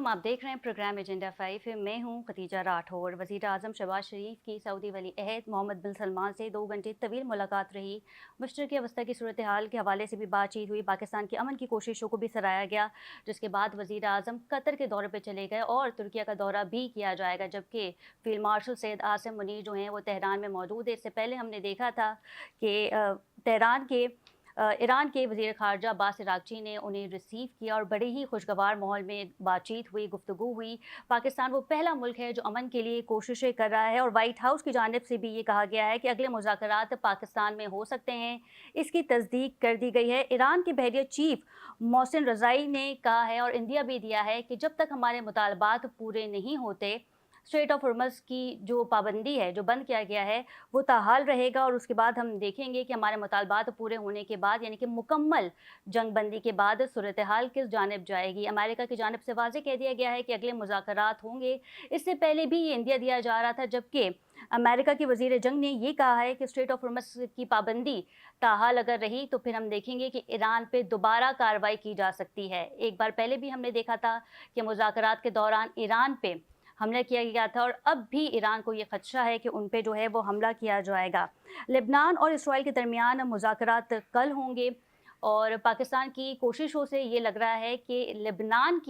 वालेकुम। आप देख रहे हैं प्रोग्राम एजेंडा 5। मैं हूं खतीजा राठौर। वज़ीर आज़म शहबाज शरीफ की सऊदी वली अहद मोहम्मद बिन सलमान से 2 घंटे तवील मुलाकात रही। मुश्तरका अवस्था की सूरत हाल के हवाले से भी बातचीत हुई। पाकिस्तान की अमन की कोशिशों को भी सराहा गया, जिसके बाद वज़ीर आज़म कतर के दौरे पर चले गए और तुर्किया का दौरा भी किया जाएगा, जबकि फील्ड मार्शल सैयद आसिम मुनीर जो हैं वो तेहरान में मौजूद है। इससे पहले हमने देखा था कि तेहरान के ईरान के वज़ीर ख़ारजा अब्बास अराग़ची ने उन्हें रिसीव किया और बड़े ही खुशगवार माहौल में बातचीत हुई, गुफ्तगू हुई। पाकिस्तान वो पहला मुल्क है जो अमन के लिए कोशिशें कर रहा है और वाइट हाउस की जानिब से भी ये कहा गया है कि अगले मुज़ाकरात पाकिस्तान में हो सकते हैं। इसकी तस्दीक कर दी गई है। ईरान के बहरिया चीफ मोहसिन रज़ाई ने कहा है और इंदिया भी दिया है कि जब तक हमारे मुतालबात पूरे नहीं होते, स्ट्रेट ऑफ हॉर्मज़ की जो पाबंदी है, जो बंद किया गया है, वो ताहाल रहेगा। और उसके बाद हम देखेंगे कि हमारे मुतालबात पूरे होने के बाद, यानी कि मुकम्मल जंग बंदी के बाद सूरत हाल किस जानिब जाएगी। अमेरिका की जानिब से वाज़ेह कह दिया गया है कि अगले मुज़ाकरात होंगे। इससे पहले भी ये इंदिया दिया जा रहा था, जबकि अमेरिका की वज़ीर जंग ने ये कहा है कि स्ट्रेट ऑफ हॉर्मज़ की पाबंदी ताहाल अगर रही तो फिर हम देखेंगे कि ईरान पे दोबारा कार्रवाई की जा सकती है। एक बार पहले भी हमने देखा था कि मुज़ाकरात के दौरान ईरान पे हमला किया गया था और अब भी ईरान को ये खदशा है कि उन पे जो है वो हमला किया जाएगा। लेबनान और इसराइल के दरमियान मुज़ाकरात कल होंगे और पाकिस्तान की कोशिशों से ये लग रहा है कि लेबनान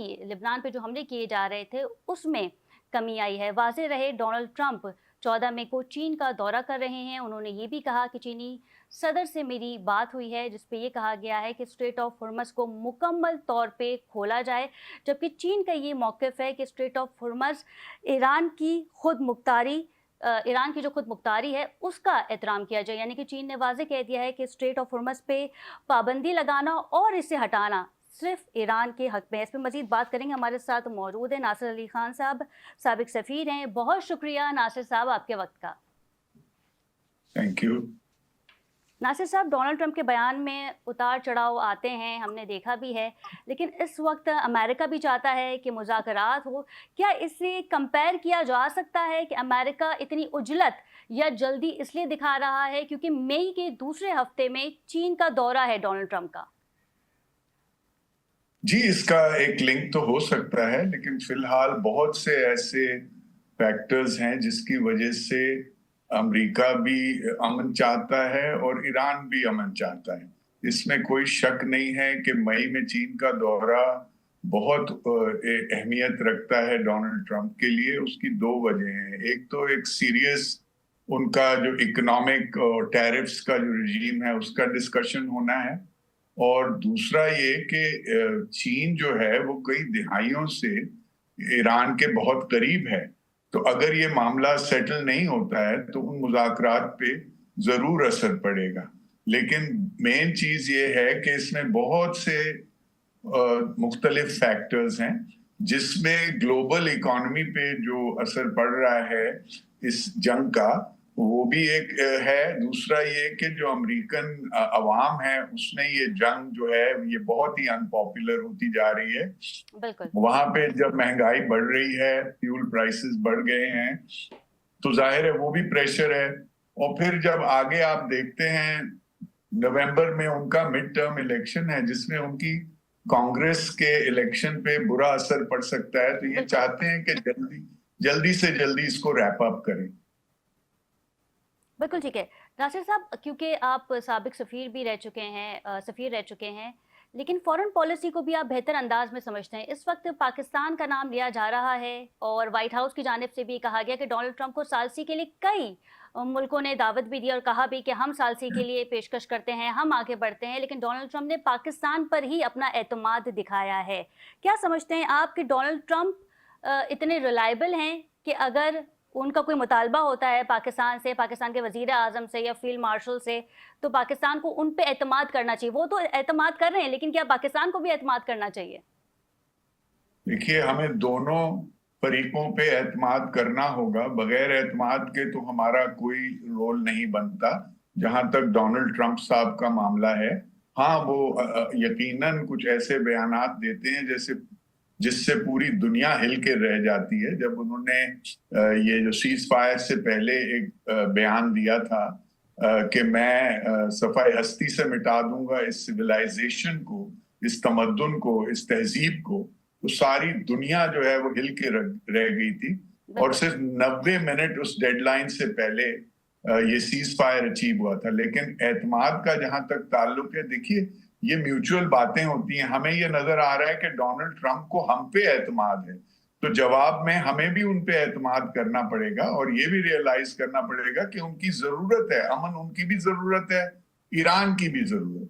पे जो हमले किए जा रहे थे उसमें कमी आई है। वाज़ेह रहे, डोनाल्ड ट्रंप 14 मई को चीन का दौरा कर रहे हैं। उन्होंने ये भी कहा कि चीनी सदर से मेरी बात हुई है, जिस पे ये कहा गया है कि स्ट्रेट ऑफ हॉर्मज़ को मुकम्मल तौर पे खोला जाए, जबकि चीन का ये मौक़िफ़ है कि स्ट्रेट ऑफ हॉर्मज़ ईरान की खुद मुख्तारी ईरान की जो खुद मुख्तारी है उसका एहतराम किया जाए। यानी कि चीन ने वाज़ेह कह दिया है कि स्ट्रेट ऑफ हॉर्मज़ पे पाबंदी लगाना और इसे हटाना सिर्फ ईरान के हक़ में है। इस पे मज़ीद बात करेंगे। हमारे साथ मौजूद हैं नासिर अली ख़ान साहब, साबिक़ सफ़ीर हैं। बहुत शुक्रिया नासिर साहब आपके वक़्त का। Thank you. नासिर साहब, डोनाल्ड ट्रंप के बयान में उतार-चढ़ाव आते हैं, हमने देखा भी है, लेकिन इस वक़्त अमेरिका भी चाहता है कि मुज़ाकरात हो। क्या इससे कंपेयर किया जा सकता है कि अमेरिका इतनी उजलत या जल्दी इसलिए दिखा रहा है क्योंकि मई के दूसरे हफ़्ते में चीन का दौरा है डोनाल्ड ट्रंप का? जी, इसका एक लिंक तो हो सकता है, लेकिन फिलहाल बहुत से ऐसे फैक्टर्स हैं जिसकी वजह से अमेरिका भी अमन चाहता है और ईरान भी अमन चाहता है। इसमें कोई शक नहीं है कि मई में चीन का दौरा बहुत अहमियत रखता है डोनाल्ड ट्रंप के लिए। उसकी 2 वजह हैं। एक तो एक सीरियस उनका जो इकोनॉमिक और टैरिफ्स का जो रिजीम है उसका डिस्कशन होना है, और दूसरा ये कि चीन जो है वो कई दिहाइयों से ईरान के बहुत करीब है। तो अगर ये मामला सेटल नहीं होता है तो उन मुज़ाकरात पे ज़रूर असर पड़ेगा। लेकिन मेन चीज़ ये है कि इसमें बहुत से मुख्तलिफ फैक्टर्स हैं, जिसमें ग्लोबल इकोनॉमी पे जो असर पड़ रहा है इस जंग का, वो भी एक है। दूसरा ये कि जो अमेरिकन अवाम है उसमें ये जंग जो है ये बहुत ही अनपॉपुलर होती जा रही है। बिल्कुल। वहां पे जब महंगाई बढ़ रही है, फ्यूल प्राइसेस बढ़ गए हैं, तो जाहिर है वो भी प्रेशर है। और फिर जब आगे आप देखते हैं, नवंबर में उनका मिड टर्म इलेक्शन है जिसमें उनकी कांग्रेस के इलेक्शन पे बुरा असर पड़ सकता है। तो ये बिल्कुल। चाहते हैं कि जल्दी से जल्दी इसको रैप अप करें। बिल्कुल ठीक है। नासिर साहब, क्योंकि आप साबिक़ सफ़ीर भी रह चुके हैं, सफ़ीर रह चुके हैं, लेकिन फ़ॉरेन पॉलिसी को भी आप बेहतर अंदाज़ में समझते हैं। इस वक़्त पाकिस्तान का नाम लिया जा रहा है और व्हाइट हाउस की जानिब से भी कहा गया कि डोनाल्ड ट्रंप को सालसी के लिए कई मुल्कों ने दावत भी दी और कहा भी कि हम सालसी के लिए पेशकश करते हैं, हम आगे बढ़ते हैं, लेकिन डोनाल्ड ट्रंप ने पाकिस्तान पर ही अपना एतमाद दिखाया है। क्या समझते हैं आप कि डोनाल्ड ट्रंप इतने रिलायबल हैं कि अगर उनका कोई मुतालबा होता है पाकिस्तान से, पाकिस्तान के वज़ीर आज़म से या फ़ील्ड मार्शल से, तो पाकिस्तान को उन पे एतमाद करना चाहिए? वो तो एतमाद कर रहे हैं, लेकिन क्या पाकिस्तान को भी एतमाद करना चाहिए? देखिए, हमें दोनों फरीकों पे एतमाद करना होगा। बगैर एतमाद के तो हमारा कोई रोल नहीं बनता, जहां तक डोनाल्ड ट्रंप साहब का मामला है। हाँ, वो यकीनन कुछ ऐसे बयानात देते हैं जैसे जिससे पूरी दुनिया हिल के रह जाती है। जब उन्होंने ये जो सीज फायर से पहले एक बयान दिया था कि मैं सफाई हस्ती से मिटा दूंगा इस सिविलाइजेशन को, इस तमद्दुन को, इस तहजीब को, वो सारी दुनिया जो है वो हिल के रह गई थी। और सिर्फ 90 मिनट उस डेडलाइन से पहले ये सीज फायर अचीव हुआ था। लेकिन एतमाद का जहां तक ताल्लुक है, देखिए ये म्यूचुअल बातें होती हैं। हमें ये नजर आ रहा है कि डोनाल्ड ट्रंप को हम पे एतमाद है, तो जवाब में हमें भी उन पे एतमाद करना पड़ेगा और ये भी रियलाइज करना पड़ेगा कि उनकी जरूरत है, अमन उनकी भी जरूरत है, ईरान की भी जरूरत।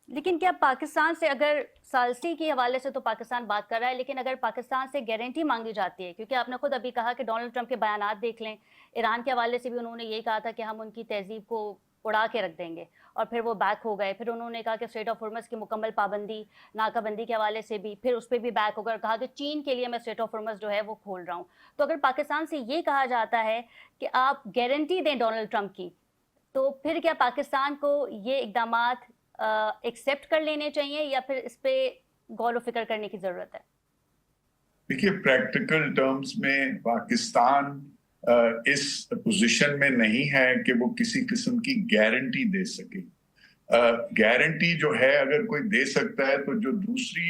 लेकिन क्या पाकिस्तान से, अगर सालसी के हवाले से तो पाकिस्तान बात कर रहा है, लेकिन अगर पाकिस्तान से गारंटी मांगी जाती है, क्योंकि आपने खुद अभी कहा कि डोनाल्ड ट्रंप के बयानात देख लें, ईरान के हवाले से भी उन्होंने यही कहा था कि हम उनकी तहजीब को उड़ा के रख देंगे, और फिर वो बैक हो गए। फिर उन्होंने कहा कि स्ट्रेट ऑफ हॉर्मज़ की मुकम्मल पाबंदी, नाकाबंदी के हवाले से भी फिर उस पर भी बैक हो गए और कहा कि चीन के लिए मैं स्ट्रेट ऑफ हॉर्मज़ जो है वो खोल रहा हूँ। तो अगर पाकिस्तान से ये कहा जाता है कि आप गारंटी दें डोनाल्ड ट्रंप की, तो फिर क्या पाकिस्तान को ये इकदामात एक्सेप्ट कर लेने चाहिए या फिर इस पे गौर व फिक्र करने की जरूरत है? देखिए, प्रैक्टिकल टर्म्स में पाकिस्तान इस पोजीशन में नहीं है कि वो किसी किस्म की गारंटी दे सके। गारंटी जो है अगर कोई दे सकता है तो जो दूसरी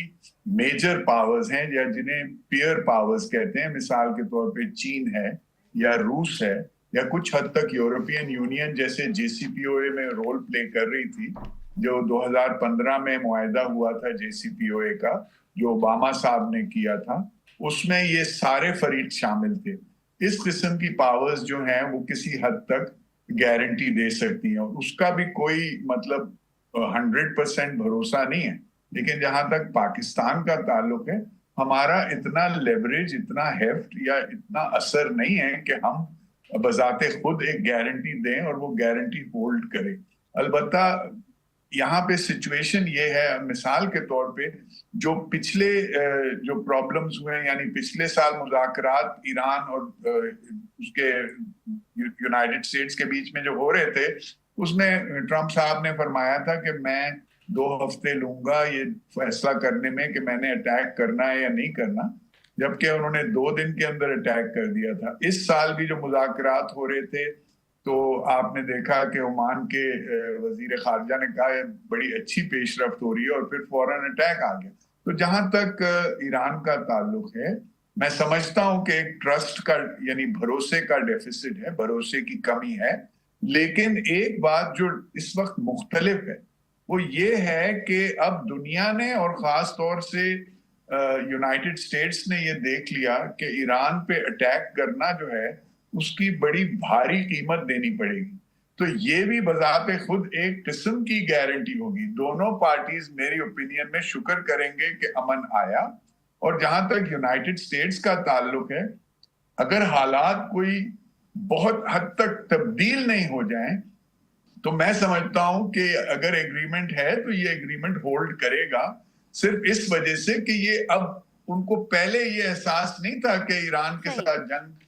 मेजर पावर्स हैं या जिन्हें पियर पावर्स कहते हैं, मिसाल के तौर पे चीन है या रूस है या कुछ हद तक यूरोपियन यूनियन जैसे JCPOA में रोल प्ले कर रही थी, जो 2015 में मुआहदा हुआ था JCPOA का, जो ओबामा साहब ने किया था, उसमें ये सारे फरीक शामिल थे। इस किस्म की पावर्स जो हैं वो किसी हद तक गारंटी दे सकती हैं, और उसका भी कोई मतलब 100% भरोसा नहीं है। लेकिन जहां तक पाकिस्तान का ताल्लुक है, हमारा इतना लेवरेज, इतना हेफ्ट या इतना असर नहीं है कि हम बजाते खुद एक गारंटी दें और वो गारंटी होल्ड करे। अलबत्ता यहाँ पे सिचुएशन ये है, मिसाल के तौर पे जो पिछले जो प्रॉब्लम्स हुए, यानी पिछले साल मुज़ाकरात ईरान और उसके यूनाइटेड स्टेट्स के बीच में जो हो रहे थे, उसमें ट्रंप साहब ने फरमाया था कि मैं 2 हफ्ते लूंगा ये फैसला करने में कि मैंने अटैक करना है या नहीं करना, जबकि उन्होंने 2 दिन के अंदर अटैक कर दिया था। इस साल भी जो मुज़ाकरात हो रहे थे, तो आपने देखा कि ओमान के वजीर खारजा ने कहा बड़ी अच्छी पेशरफ्त हो रही है, और फिर फौरन अटैक आ गया। तो जहां तक ईरान का ताल्लुक है, मैं समझता हूं कि एक ट्रस्ट का यानी भरोसे का डेफिसिट है, भरोसे की कमी है। लेकिन एक बात जो इस वक्त मुख्तलिफ है वो ये है कि अब दुनिया ने और खास तौर से यूनाइटेड स्टेट्स ने ये देख लिया कि ईरान पे अटैक करना जो है उसकी बड़ी भारी कीमत देनी पड़ेगी। तो ये भी बजाते खुद एक किस्म की गारंटी होगी। दोनों पार्टीज मेरी ओपिनियन में शुक्र करेंगे कि अमन आया। और जहां तक यूनाइटेड स्टेट्स का ताल्लुक है, अगर हालात कोई बहुत हद तक तब्दील नहीं हो जाएं, तो मैं समझता हूं कि अगर एग्रीमेंट है तो ये एग्रीमेंट होल्ड करेगा, सिर्फ इस वजह से कि ये अब उनको पहले ये एहसास नहीं था कि ईरान के साथ जंग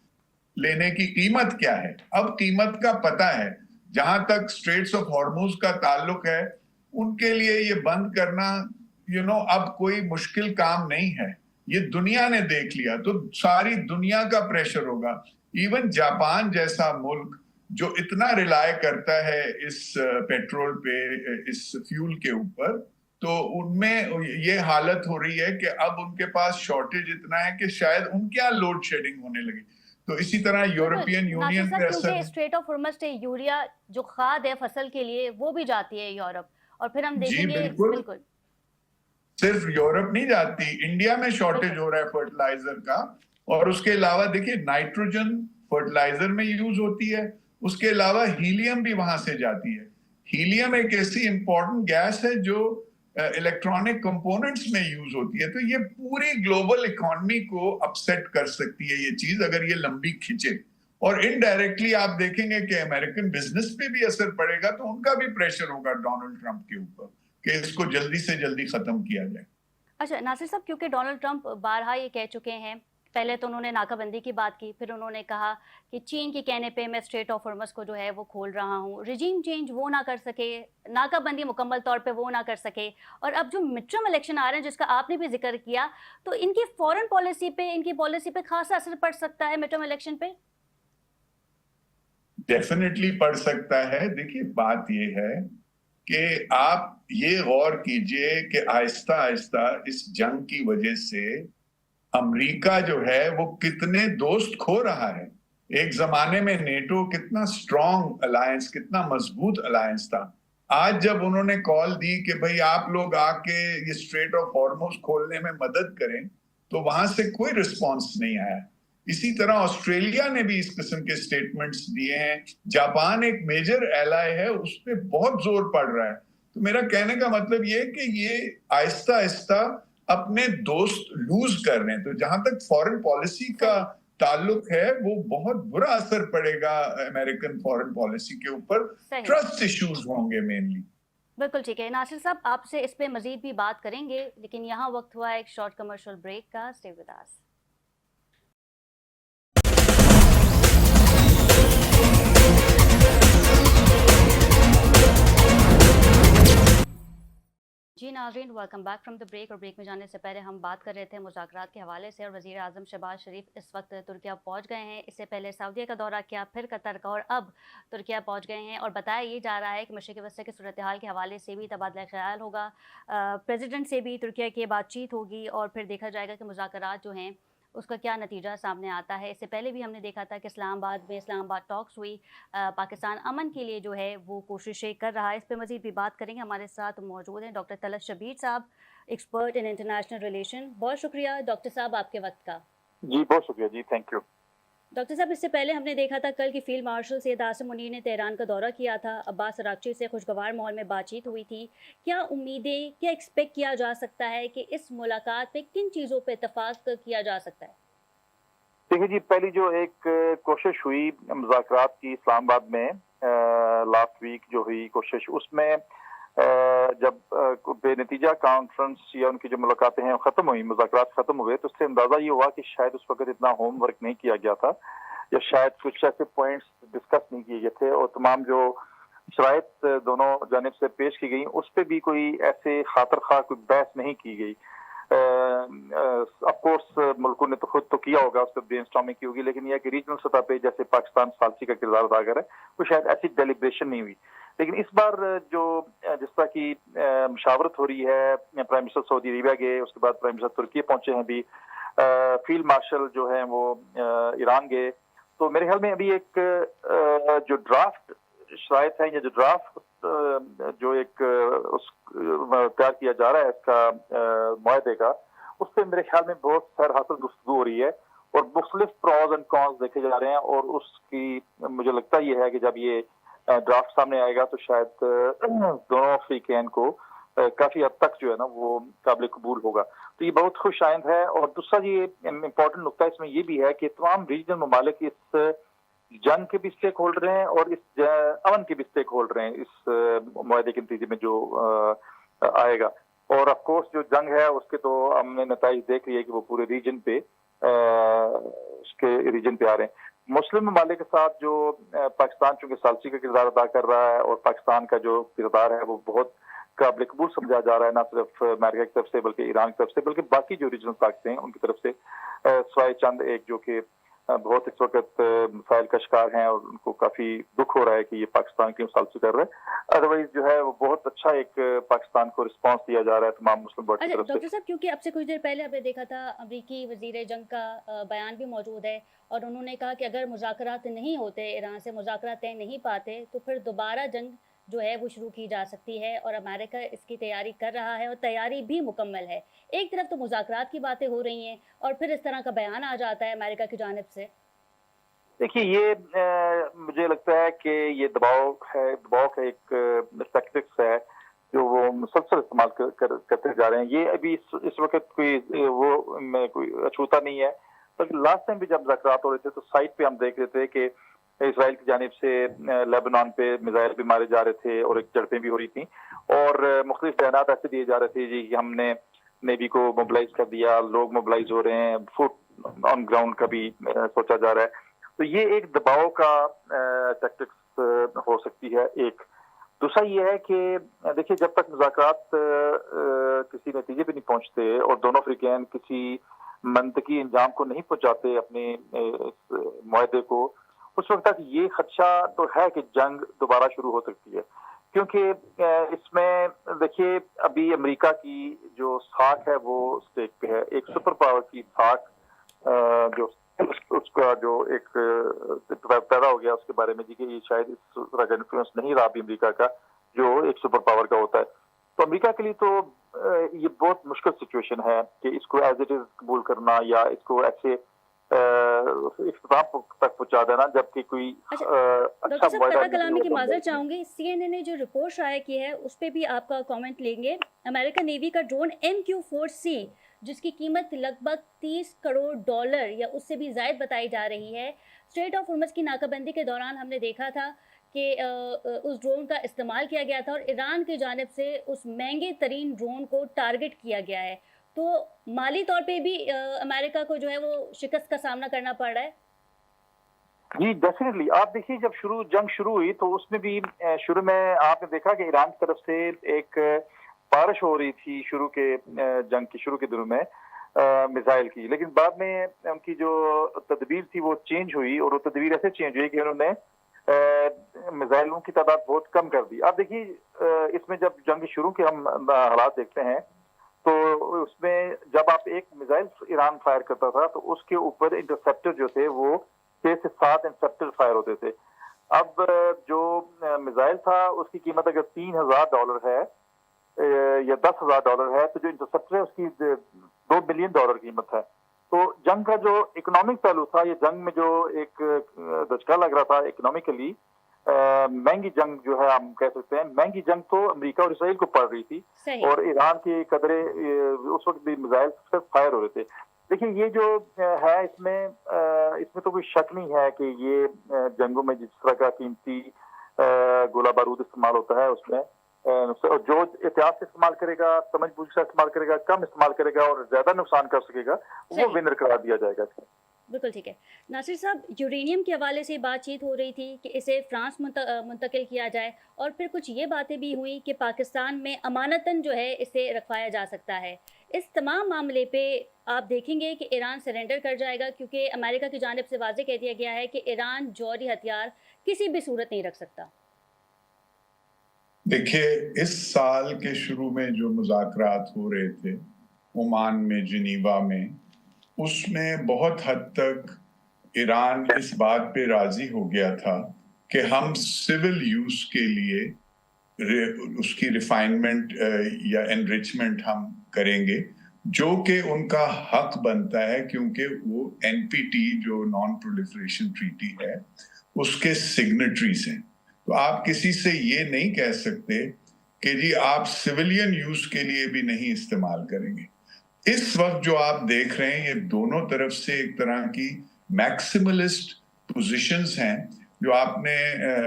लेने की कीमत क्या है। अब कीमत का पता है। जहां तक स्ट्रेट्स ऑफ हॉर्मुज का ताल्लुक है, उनके लिए ये बंद करना अब कोई मुश्किल काम नहीं है। ये दुनिया ने देख लिया, तो सारी दुनिया का प्रेशर होगा। इवन जापान जैसा मुल्क जो इतना रिलाय करता है इस पेट्रोल पे, इस फ्यूल के ऊपर, तो उनमें ये हालत हो रही है कि अब उनके पास शॉर्टेज इतना है कि शायद उनके यहाँ लोड शेडिंग होने लगी। तो इसी तरह यूरोपियन यूनियन पे क्योंकि स्ट्रेट ऑफ हॉर्मज़ से यूरिया जो खाद है फसल के लिए वो भी जाती है यूरोप, और फिर हम देखेंगे बिल्कुल सिर्फ यूरोप नहीं जाती, इंडिया में शॉर्टेज हो रहा है फर्टिलाइजर का। और उसके अलावा देखिए, नाइट्रोजन फर्टिलाइजर में यूज होती है, उसके अलावा हीलियम भी वहां से जाती है। हीलियम एक ऐसी इंपॉर्टेंट गैस है जो इलेक्ट्रॉनिक कंपोनेंट्स में यूज होती है। तो ये पूरी ग्लोबल इकोनॉमी को अपसेट कर सकती है ये चीज, अगर ये लंबी खिंचे। और इनडायरेक्टली आप देखेंगे कि अमेरिकन बिजनेस पे भी असर पड़ेगा, तो उनका भी प्रेशर होगा डोनाल्ड ट्रंप के ऊपर कि इसको जल्दी से जल्दी खत्म किया जाए। अच्छा नासिर साहब, क्योंकि डोनाल्ड ट्रंप बारहा ये कह चुके हैं, पहले तो उन्होंने नाकाबंदी की बात की, फिर उन्होंने कहा कि चीन के कहने पे मैं स्ट्रेट ऑफ हॉर्मज़ को जो है वो खोल रहा हूँ, रिजीम चेंज वो ना कर सके, नाकाबंदी मुकम्मल तौर पे वो ना कर सके, और अब जो मिड टर्म इलेक्शन आ रहे हैं जिसका आपने भी जिक्र किया, तो इनकी फॉरेन पॉलिसी पे, इनकी पॉलिसी पे खासा असर पड़ सकता है मिड टर्म इलेक्शन पे? डेफिनेटली पड़ सकता है। देखिए, बात ये है कि आप ये गौर कीजिए कि आहिस्ता आहिस्ता इस जंग की वजह से अमेरिका जो है वो कितने दोस्त खो रहा है। एक जमाने में नेटो कितना स्ट्रांग अलायंस, कितना मजबूत अलायंस था। आज जब उन्होंने कॉल दी कि भाई आप लोग आके ये स्ट्रेट ऑफ हॉर्मुज खोलने में मदद करें, तो वहां से कोई रिस्पांस नहीं आया। इसी तरह ऑस्ट्रेलिया ने भी इस किस्म के स्टेटमेंट्स दिए हैं। जापान एक मेजर एलाय है, उस पर बहुत जोर पड़ रहा है। तो मेरा कहने का मतलब ये है कि ये आहिस्ता आहिस्ता अपने दोस्त लूज कर रहे हैं। तो जहां तक फॉरेन पॉलिसी का ताल्लुक है, वो बहुत बुरा असर पड़ेगा अमेरिकन फॉरेन पॉलिसी के ऊपर। सही। ट्रस्ट इश्यूज होंगे मेनली। बिल्कुल ठीक है नासिर साहब, आपसे इस पे मजीद भी बात करेंगे, लेकिन यहाँ वक्त हुआ एक शॉर्ट कमर्शियल ब्रेक का। Stay with us. जी नाज़रीन, welcome back from the break. और ब्रेक में जाने से पहले हम बात कर रहे थे मुज़ाकरात के हवाले से, और वज़ीर आज़म शहबाज शरीफ इस वक्त तुर्किया पहुंच गए हैं। इससे पहले सऊदीया का दौरा किया, फिर कतर का, और अब तुर्किया पहुंच गए हैं। और बताया ये जा रहा है कि मशरिक़ वस्ती की सूरत हाल के हवाले से भी तबादला ख्याल होगा, प्रेसिडेंट से भी तुर्किया की बातचीत होगी, और फिर देखा जाएगा कि मुज़ाकरात जो हैं उसका क्या नतीजा सामने आता है। इससे पहले भी हमने देखा था कि इस्लामाबाद टॉक्स हुई। पाकिस्तान अमन के लिए जो है वो कोशिशें कर रहा है। इस पर मज़ीद भी बात करेंगे। हमारे साथ मौजूद हैं डॉक्टर तलत शबीर साहब, एक्सपर्ट इन इंटरनेशनल रिलेशन। बहुत शुक्रिया डॉक्टर साहब आपके वक्त का। जी बहुत शुक्रिया जी, थैंक यू। डॉक्टर साहब, इससे पहले हमने देखा था कल की फील्ड मार्शल सैयद आसिम मुनीर ने तेहरान का दौरा किया था। अब्बास अरागची से खुशगवार माहौल में बातचीत हुई थी। क्या उम्मीदें, क्या एक्सपेक्ट किया जा सकता है कि इस मुलाकात में किन चीज़ों पर इतफाक़ किया जा सकता है? देखिए जी, पहली जो एक कोशिश हुई मुज़ाकरात की इस्लामाबाद में लास्ट वीक जो हुई कोशिश, उसमें जब बेनतीजा कॉन्फ्रेंस या उनकी जो मुलाकातें हैं ख़त्म हुई, मुज़ाकरात ख़त्म हुए, तो उससे अंदाज़ा ये हुआ कि शायद उस वक्त इतना होमवर्क नहीं किया गया था, या शायद कुछ ऐसे पॉइंट्स डिस्कस नहीं किए गए थे, और तमाम जो शराइत दोनों जानिब से पेश की गई उस पर भी कोई ऐसे खातर खा कोई बहस नहीं की गई। ऑफ कोर्स मुल्कों ने तो खुद तो किया होगा, उस पर ब्रेनस्टॉर्मिंग की होगी, लेकिन यह कि रीजनल सतह पे जैसे पाकिस्तान सालसी का किरदार अदा करे, वो शायद ऐसी डेलिब्रेशन नहीं हुई। लेकिन इस बार जो जिस तरह की मुशावरत हो रही है, प्राइम मिनिस्टर सऊदी अरेबिया गए, उसके बाद प्राइम मिनिस्टर तुर्की पहुंचे हैं भी, फील्ड मार्शल जो है वो ईरान गए, तो मेरे ख्याल में अभी एक जो ड्राफ्ट शराइत है, या जो ड्राफ्ट जो एक उस तैयार किया जा रहा है इसका मुआहदे का, उससे मेरे ख्याल में बहुत सरहासिल गुफ्तगू हो रही है, और मुख्तलिफ प्रोज एंड कॉन्स देखे जा रहे हैं, और उसकी मुझे लगता ये है कि जब ये ड्राफ्ट सामने आएगा तो शायद दोनों अफ्रीकैन को काफी हद तक जो है ना वो काबिल कबूल होगा। तो ये बहुत खुश आइंद है। और दूसरा ये इम्पोर्टेंट नुकता इसमें ये भी है कि तमाम रीजनल ममालिक इस जंग के भी स्टेक होल्डर हैं, और इस अमन के भी स्टेक होल्डर हैं इस मुआहदे के नतीजे में जो आएगा। और ऑफ कोर्स जो जंग है उसके तो हमने नताइज देख लिया कि वो पूरे रीजन पे उसके रीजन पे आ रहे हैं। मुस्लिम ममालिक के साथ जो पाकिस्तान चूंकि सालसी का किरदार अदा कर रहा है, और पाकिस्तान का जो किरदार है वो बहुत काबिल कबूल समझा जा रहा है, ना सिर्फ अमेरिका की तरफ से बल्कि ईरान की तरफ से, बल्कि बाकी जो रीजनल ताकतें हैं उनकी तरफ से, स्वाय चंद एक जो कि बहुत इस वक्त मसाइल का शिकार हैं, और उनको काफी दुख हो रहा है कि ये पाकिस्तान की मुसालसी कर रहे हैं। अदरवाइज जो है वो बहुत अच्छा एक पाकिस्तान को रिस्पांस दिया जा रहा है तमाम मुस्लिम वर्ल्ड की तरफ से। डॉक्टर साहब, क्योंकि अब से कुछ देर पहले आपने देखा था अमरीकी वजीर जंग का बयान भी मौजूद है, और उन्होंने कहा कि अगर मुज़ाकरात नहीं होते, ईरान से मुज़ाकरात तय नहीं पाते, तो फिर दोबारा जंग जो है वो शुरू की जा सकती है, और अमेरिका इसकी तैयारी कर रहा है, और तैयारी भी मुकम्मल है। एक तरफ तो मुज़ाकरात की बातें हो रही हैं, और फिर इस तरह का बयान आ जाता है अमेरिका की जानिब से। देखिए ये मुझे लगता है कि ये दबाव का एक टैक्टिक्स है जो वो मुसलसल इस्तेमाल करते जा रहे हैं। ये अभी इस वक्त कोई अछूता नहीं है, बल्कि लास्ट टाइम भी जब मुज़ाकरात हो रहे थे तो साइट पे हम देख रहे थे कि इसराइल की जानिब से लेबनान पे मिसाइल भी मारे जा रहे थे, और एक झड़पें भी हो रही थी, और मुख्तलिफ बयान ऐसे दिए जा रहे थे जी कि हमने नेवी को मोबिलाइज कर दिया, लोग मोबिलाइज हो रहे हैं, फुट ऑन ग्राउंड का भी सोचा जा रहा है। तो ये एक दबाव का टैक्टिक्स हो सकती है। एक दूसरा ये है कि देखिए जब तक मुज़ाकरात किसी नतीजे पे नहीं पहुंचते, और दोनों अफ्रीकैन किसी मंतकी इंजाम को नहीं पहुंचाते अपने मुआहदे को, उस वक्त तक ये खदशा तो है कि जंग दोबारा शुरू हो सकती है, क्योंकि इसमें देखिए अभी अमेरिका की जो साख है वो स्टेक पे है। एक सुपर पावर की साख जो उसका जो एक पैदा हो गया उसके बारे में जी कि ये शायद इस तरह का इन्फ्लुएंस नहीं रहा अभी अमेरिका का जो एक सुपर पावर का होता है। तो अमेरिका के लिए तो ये बहुत मुश्किल सिचुएशन है कि इसको एज इट इज कबूल करना या इसको ऐसे इख्तिताम तक पहुंचा देना, जबकि कोई डॉक्टर साहब वायदा तबा कलामी की नहीं माजरत होगा। चाहूंगी, सीएनएन ने जो रिपोर्ट शाया की है उस पर भी आपका कमेंट लेंगे। अमेरिकन नेवी का ड्रोन MQ-4C जिसकी कीमत लगभग 30 करोड़ डॉलर या उससे भी ज़ायद बताई जा रही है, स्ट्रेट ऑफ होर्मुज़ की नाकाबंदी के दौरान हमने देखा था कि उस ड्रोन का इस्तेमाल किया गया था और ईरान की जानिब से उस महंगे तरीन ड्रोन को टारगेट किया गया है। तो माली तौर पे भी अमेरिका को जो है वो शिकस्त का सामना करना पड़ रहा है। जी डेफिनेटली। आप देखिए जब जंग शुरू हुई तो उसमें भी शुरू में आपने देखा कि ईरान की तरफ से एक बारिश हो रही थी शुरू के जंग की शुरू के दिनों में मिसाइल की, लेकिन बाद में उनकी जो तदबीर थी वो चेंज हुई और वो तदबीर ऐसे चेंज हुई कि उन्होंने मिसाइलों की तादाद बहुत कम कर दी। आप देखिए इसमें जब जंग शुरू के हम हालात देखते हैं तो उसमें जब आप एक मिसाइल ईरान फायर करता था तो उसके ऊपर इंटरसेप्टर जो थे वो 6 से 7 इंटरसेप्टर फायर होते थे। अब जो मिसाइल था उसकी कीमत अगर $3000 है या $10,000 है तो जो इंटरसेप्टर है उसकी $2 बिलियन कीमत है। तो जंग का जो इकोनॉमिक पहलू था, ये जंग में जो एक धचका लग रहा था इकोनॉमिकली, महंगी जंग जो है हम कह सकते हैं, महंगी जंग तो अमेरिका और इसराइल को पड़ रही थी और ईरान की कदरे उस वक्त भी मिसाइल फायर हो रहे थे। देखिए ये जो है इसमें तो कोई शक नहीं है कि ये जंगों में जिस तरह का कीमती गोला बारूद इस्तेमाल होता है उसमें जो एहतियात से इस्तेमाल करेगा, समझ बूझ से इस्तेमाल करेगा, कम इस्तेमाल करेगा और ज्यादा नुकसान कर सकेगा वो विनर करार दिया जाएगा इसमें। बिल्कुल ठीक है। नासिर साहब, यूरेनियम के हवाले से बातचीत हो रही थी कि इसे फ्रांस मुंतकिल किया जाए और फिर कुछ ये बातें भी हुई कि पाकिस्तान में अमानतन जो है इसे रखवाया जा सकता है। इस तमाम मामले पे आप देखेंगे कि ईरान सरेंडर कर जाएगा, क्योंकि अमेरिका की जानिब से वाज़ेह कह दिया गया है कि ईरान जौहरी हथियार किसी भी सूरत नहीं रख सकता। देखिए, इस साल के शुरू में जो मुज़ाकरात हो रहे थे ओमान में, जिनीवा में, उसमें बहुत हद तक ईरान इस बात पे राजी हो गया था कि हम सिविल यूज के लिए उसकी रिफाइनमेंट या एनरिचमेंट हम करेंगे, जो कि उनका हक बनता है क्योंकि वो एनपीटी जो नॉन प्रोलिफरेशन ट्रीटी है उसके सिग्नेटरीज हैं। तो आप किसी से ये नहीं कह सकते कि जी आप सिविलियन यूज के लिए भी नहीं इस्तेमाल करेंगे। इस वक्त जो आप देख रहे हैं ये दोनों तरफ से एक तरह की मैक्सिमलिस्ट पोजीशंस हैं। जो आपने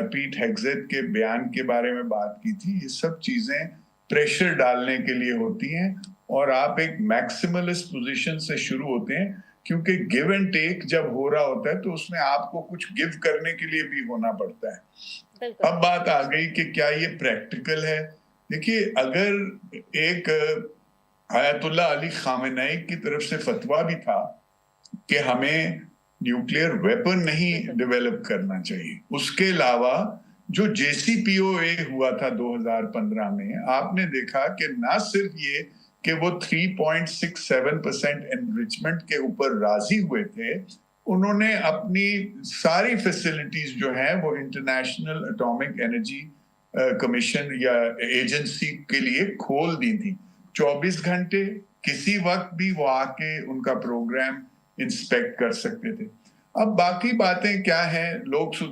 पीट हेग्सेट के बयान के बारे में बात की थी, ये सब चीजें प्रेशर डालने के लिए होती हैं और आप एक मैक्सिमलिस्ट पोजीशन से शुरू होते हैं क्योंकि गिव एंड टेक जब हो रहा होता है तो उसमें आपको कुछ गिव करने के लिए भी होना पड़ता है। अब बात आ गई कि क्या ये प्रैक्टिकल है। देखिए, अगर एक आयतुल्ला अली खामेनेई की तरफ से फतवा भी था कि हमें न्यूक्लियर वेपन नहीं डेवलप करना चाहिए, उसके अलावा जो JCPOA हुआ था 2015 में, आपने देखा कि ना सिर्फ ये कि वो 3.67% एनरिचमेंट के ऊपर राजी हुए थे, उन्होंने अपनी सारी फैसिलिटीज जो हैं वो इंटरनेशनल एटॉमिक एनर्जी कमीशन या एजेंसी के लिए खोल दी थी। 24 घंटे किसी वक्त भी वो आके उनका प्रोग्राम इंस्पेक्ट कर सकते थे। अब बाकी बातें क्या हैं,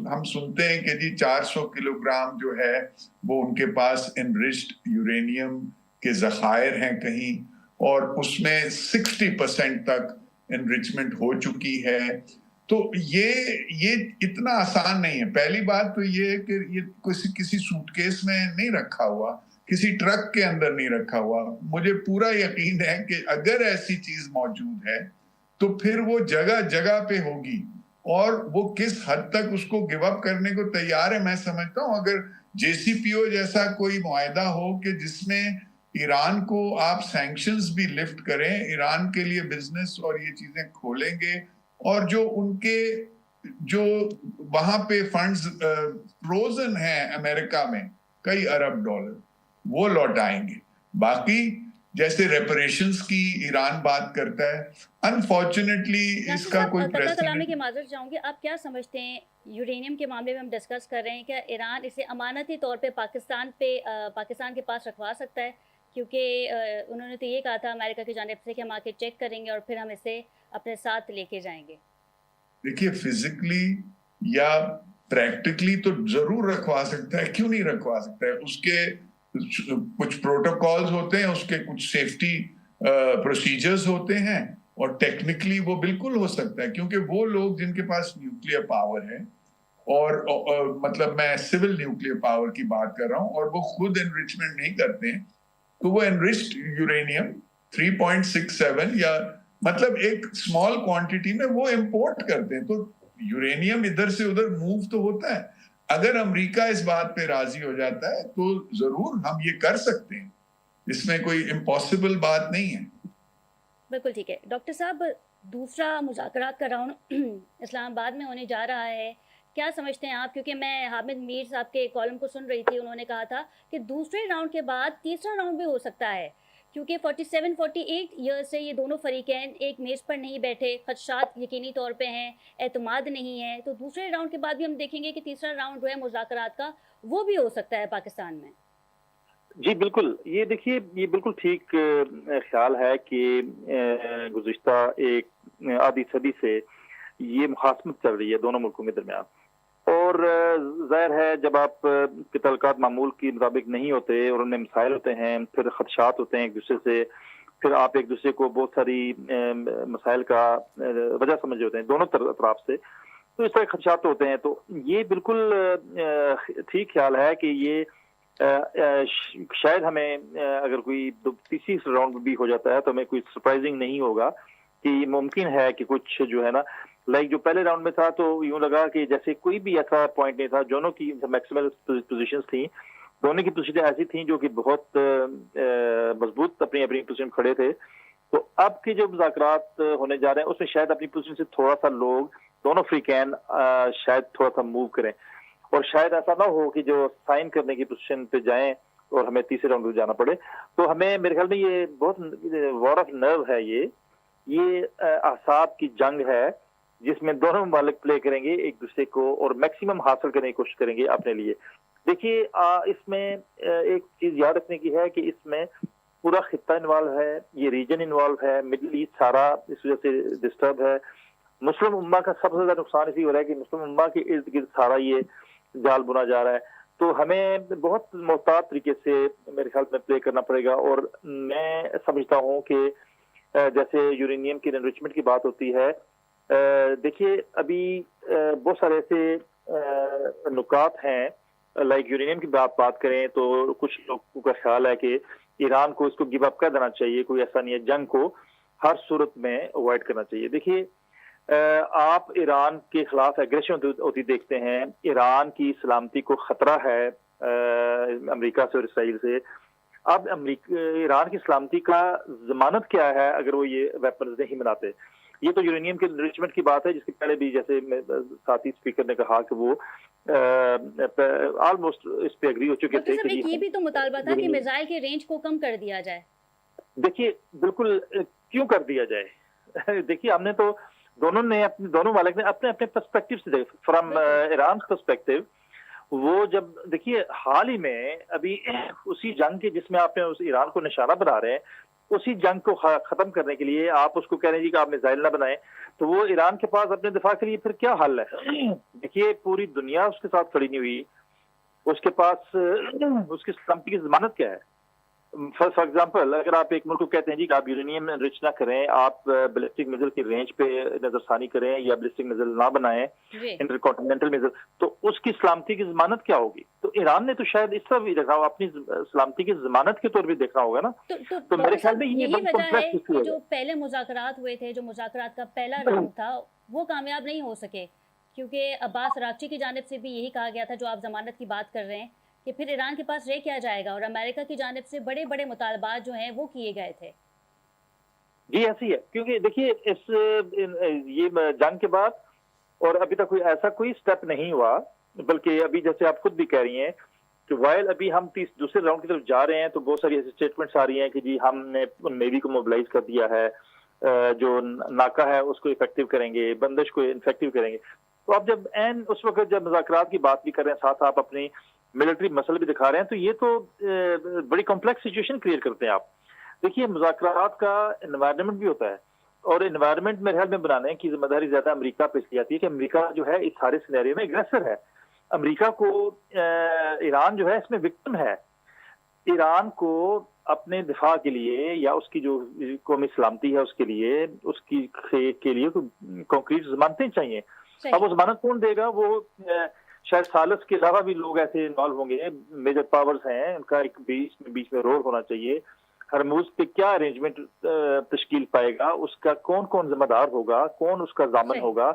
हम सुनते हैं कि जी 400 किलोग्राम जो है वो उनके पास एनरिच्ड यूरेनियम के ज़खायर हैं कहीं, और उसमें 60% तक एनरिचमेंट हो चुकी है। तो ये इतना आसान नहीं है। पहली बात तो ये है कि ये किसी सूटकेस में नहीं रखा हुआ, किसी ट्रक के अंदर नहीं रखा हुआ। मुझे पूरा यकीन है कि अगर ऐसी चीज मौजूद है तो फिर वो जगह जगह पे होगी और वो किस हद तक उसको गिव अप करने को तैयार है। मैं समझता हूं अगर JCPOA जैसा कोई मुआहदा हो कि जिसमें ईरान को आप सैंक्शंस भी लिफ्ट करें, ईरान के लिए बिजनेस और ये चीजें खोलेंगे, और जो उनके जो वहां पे फंड्स फ्रोजन हैं अमेरिका में, कई अरब डॉलर, वो लौटाएंगे। बाकी जैसे रेपरेशंस की ईरान बात करता है, अनफॉर्चुनेटली नासिर इसका साहब, कोई तथा कलामी प्रेसिडेंट। की माजरत चाहूँगी, आप क्या समझते हैं यूरेनियम के मामले में हम डिस्कस कर रहे हैं, क्या ईरान इसे अमानती तौर पे पाकिस्तान के पास रखवा सकता है? क्योंकि उन्होंने तो ये कहा था अमेरिका की जानिब से कि हम आके चेक करेंगे और फिर हम इसे अपने साथ लेके जाएंगे। देखिए, फिजिकली या प्रैक्टिकली तो जरूर रखवा सकता है, क्यों नहीं रखवा सकता है। उसके कुछ प्रोटोकॉल्स होते हैं, उसके कुछ सेफ्टी प्रोसीजर्स होते हैं, और टेक्निकली वो बिल्कुल हो सकता है, क्योंकि वो लोग जिनके पास न्यूक्लियर पावर है, और मतलब मैं सिविल न्यूक्लियर पावर की बात कर रहा हूं, और वो खुद एनरिचमेंट नहीं करते हैं, तो वो एनरिच्ड यूरेनियम 3.67 या मतलब एक स्मॉल क्वांटिटी में वो इंपोर्ट करते हैं। तो यूरेनियम इधर से उधर मूव तो होता है। अगर अमेरिका इस बात पे राजी हो जाता है तो जरूर हम ये कर सकते हैं, इसमें कोई इम्पॉसिबल बात नहीं है। बिल्कुल ठीक है। डॉक्टर साहब, दूसरा मुज़ाकरात का राउंड इस्लामाबाद में होने जा रहा है। क्या समझते हैं आप? क्योंकि मैं हामिद मीर साहब के कॉलम को सुन रही थी, उन्होंने कहा था कि दूसरे राउंड के बाद तीसरा राउंड भी हो सकता है, क्योंकि 47-48 ईयर्स से ये दोनों फरीकैन एक मेज़ पर नहीं बैठे, खदशात यकीनी तौर पे हैं, एतमाद नहीं है। तो दूसरे राउंड के बाद भी हम देखेंगे कि तीसरा राउंड जो है मुज़ाकरात का, वो भी हो सकता है पाकिस्तान में। जी बिल्कुल, ये देखिए, ये बिल्कुल ठीक ख्याल है कि गुज़िश्ता एक आधी सदी से ये मुखासमत चल रही है दोनों मुल्कों के दरमियान। और ज़ाहिर है, जब आप के तल्लुकात मामूल के मुताबिक नहीं होते और उनमें मसाइल होते हैं, फिर खदशात होते हैं एक दूसरे से, फिर आप एक दूसरे को बहुत सारी मसाइल का वजह समझ होते हैं दोनों तरफ से, तो इस तरह खदशात तो होते हैं। तो ये बिल्कुल ठीक ख्याल है कि ये शायद हमें अगर कोई तीसरी राउंड भी हो जाता है तो हमें कोई सरप्राइजिंग नहीं होगा, कि मुमकिन है कि कुछ जो है ना, लाइक जो पहले राउंड में था तो यूं लगा कि जैसे कोई भी ऐसा पॉइंट नहीं था, दोनों की मैक्सिमल पोजीशंस थी, दोनों की पोजीशन ऐसी थी जो कि बहुत मजबूत अपनी अपनी पोजीशन खड़े थे। तो अब के जो मुज़ाकरात होने जा रहे हैं उसमें शायद अपनी पोजीशन से थोड़ा सा लोग दोनों फ्रीकैन शायद थोड़ा सा मूव करें, और शायद ऐसा ना हो कि जो साइन करने की पोजीशन पे जाएं और हमें तीसरे राउंड में जाना पड़े। तो हमें, मेरे ख्याल में ये बहुत वॉर ऑफ नर्व है, ये अहसाब की जंग है, जिसमें दोनों मालिक प्ले करेंगे एक दूसरे को और मैक्सिमम हासिल करने की कोशिश करेंगे अपने लिए। देखिए, इसमें एक चीज याद रखने की है कि इसमें पूरा खित्ता इन्वॉल्व है, ये रीजन इन्वॉल्व है, मिडिल ईस्ट सारा इस वजह से डिस्टर्ब है। मुस्लिम उम्मा का सबसे ज्यादा नुकसान इसी हो रहा है कि मुस्लिम उम्मा के इर्द गिर्द सारा ये जाल बुना जा रहा है। तो हमें बहुत मोहतात तरीके से मेरे ख्याल में प्ले करना पड़ेगा। और मैं समझता हूँ कि जैसे यूरेनियम की एनरिचमेंट की बात होती है, देखिए अभी बहुत सारे ऐसे नुकात हैं, लाइक यूरेनियम की बात करें तो कुछ लोगों का ख्याल है कि ईरान को इसको गिव अप कर देना चाहिए, कोई ऐसा नहीं है, जंग को हर सूरत में अवॉइड करना चाहिए। देखिए, आप ईरान के खिलाफ एग्रेशन होती देखते हैं, ईरान की सलामती को खतरा है अमेरिका से और इसराइल से। अब ईरान की सलामती का जमानत क्या है अगर वो ये वेपन्स नहीं बनाते? ये तो यूरेनियम के एनरिचमेंट की बात है, जिसके पहले भी जैसे साथी स्पीकर ने कहा कि वो ऑलमोस्ट इस पे एग्री हो चुके थे कि ये भी तो मुतालबा था कि मिसाइल के रेंज को कम कर दिया जाए। देखिए, बिल्कुल क्यों कर दिया जाए? देखिए, हमने तो दोनों मालिक ने अपने अपने पर्सपेक्टिव से देखा, फ्रॉम ईरान पर्सपेक्टिव। वो जब देखिए, हाल ही में अभी उसी जंग के जिसमें आपने उस ईरान को निशाना बना रहे हैं, उसी जंग को खत्म करने के लिए आप उसको कह रहे हैं कि आप मिसाइल ना बनाएं, तो वो ईरान के पास अपने दिफा के लिए फिर क्या हल है? देखिए, पूरी दुनिया उसके साथ खड़ी नहीं हुई, उसके पास उसकी सलामती की जमानत क्या है? फॉर एग्जाम्पल, अगर आप एक मुल्क को कहते हैं जी कि आप यूरेनियम एनरिच ना करें, आप बैलिस्टिक मिसाइल की रेंज पे नजरसानी करें या बैलिस्टिक मिसाइल ना बनाएं, इंटरकॉन्टिनेंटल मिसाइल, तो उसकी सलामती की जमानत क्या होगी? तो ईरान ने तो शायद इस तरह भी देखा, अपनी सलामती की जमानत के तौर पर देखना होगा ना। तो मेरे ख्याल में यही वजह है कि जो पहले मुज़ाकरात हुए थे, जो मुज़ाकरात का पहला राउंड था, वो कामयाब नहीं हो सके, क्योंकि अब्बास अरागची की जानिब से भी यही कहा गया था, जो आप जमानत की बात कर रहे हैं, कि फिर ईरान के पास रह क्या जाएगा, और अमेरिका की जानिब से बड़े बड़े मुतालबात जो हैं वो किए गए थे। जी ऐसी है, क्योंकि देखिए ये जंग के बाद और अभी तक कोई ऐसा कोई स्टेप नहीं हुआ, बल्कि अभी जैसे आप खुद भी कह रही हैं कि वाइल अभी हम दूसरे राउंड की तरफ जा रहे हैं तो बहुत सारी ऐसी स्टेटमेंट्स आ रही हैं कि जी हमने नेवी को मोबिलाइज कर दिया है, जो नाका है उसको इफेक्टिव करेंगे, बंदिश को इफेक्टिव करेंगे। तो आप जब एन उस वक्त जब मुज़ाकरात की बात भी कर रहे हैं, साथ आप अपनी मिलिट्री मसल भी दिखा रहे हैं, तो ये तो बड़ी कॉम्प्लेक्स सिचुएशन क्रिएट करते हैं आप। देखिए, मुज़ाकरात का एनवायरनमेंट भी होता है, और एनवायरनमेंट मेरे ख्याल में बनाने की जिम्मेदारी ज्यादा अमेरिका पे इसलिए आती है कि अमेरिका जो है इस सारे सिनेरियो में एग्रेसर है। अमेरिका को ईरान जो है इसमें विक्टिम है। ईरान को अपने दिफा के लिए या उसकी जो कौमी सलामती है उसके लिए, उसकी के लिए कॉन्क्रीट जमानतें चाहिए। अब वो जमानत कौन देगा? वो शायद सालस के अलावा भी लोग ऐसे इन्वॉल्व होंगे, मेजर पावर्स हैं, उनका एक बीच में रोल होना चाहिए। हरमुज पे क्या अरेंजमेंट तश्कील पाएगा, उसका कौन कौन जिम्मेदार होगा, कौन उसका जामन होगा,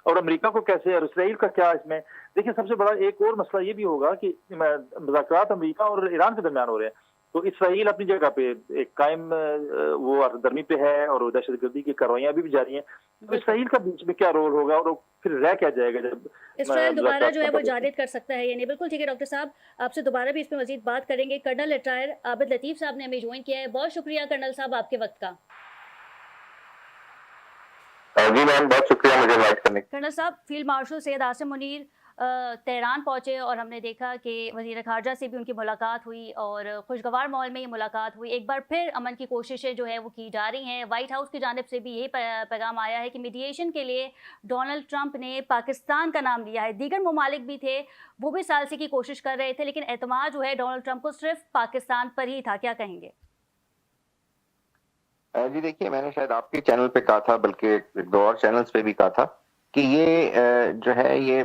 और अमेरिका को कैसे, और इसराइल का क्या इसमें। देखिए, सबसे बड़ा एक और मसला ये भी होगा कि मुज़ाकरात अमेरिका और ईरान के दरमियान हो रहे हैं, तो इसराइल अपनी जगह पे एक कायम वो दरमी पे है और दहशतगर्दी की कार्रवाइयां भी जारी हैं। तो इसराइल का बीच में क्या रोल होगा और फिर रह क्या जाएगा जब इसराइल दोबारा जो है वो जारिद कर सकता है या नहीं? बिल्कुल ठीक है डॉक्टर साहब, आपसे दोबारा भी इस पर मजीद बात करेंगे। कर्नल रिटायर आबिद लतीफ साहब ने हमें ज्वाइन किया है। बहुत शुक्रिया कर्नल साहब आपके वक्त का। जी मैम, बहुत शुक्रिया मुझे इनवाइट करने। कर्नल साहब, field marshal Syed Asim Munir Tehran पहुंचे और हमने देखा कि वज़ीर ख़ारजा से भी उनकी मुलाकात हुई और खुशगवार माहौल में ये मुलाकात हुई। एक बार फिर अमन की कोशिशें जो है वो की जा रही हैं। वाइट हाउस की जानिब से भी यही पैगाम आया है कि मीडिएशन के लिए डोनाल्ड ट्रंप ने पाकिस्तान का नाम लिया है। दीगर ममालिक भी थे, वो भी सालसी की कोशिश कर रहे थे, लेकिन एतमाद जो है डोनाल्ड ट्रंप को सिर्फ पाकिस्तान पर ही था। क्या कहेंगे? जी देखिए, मैंने शायद आपके चैनल पे कहा था, बल्कि 2 और चैनल्स पे भी कहा था कि ये जो है ये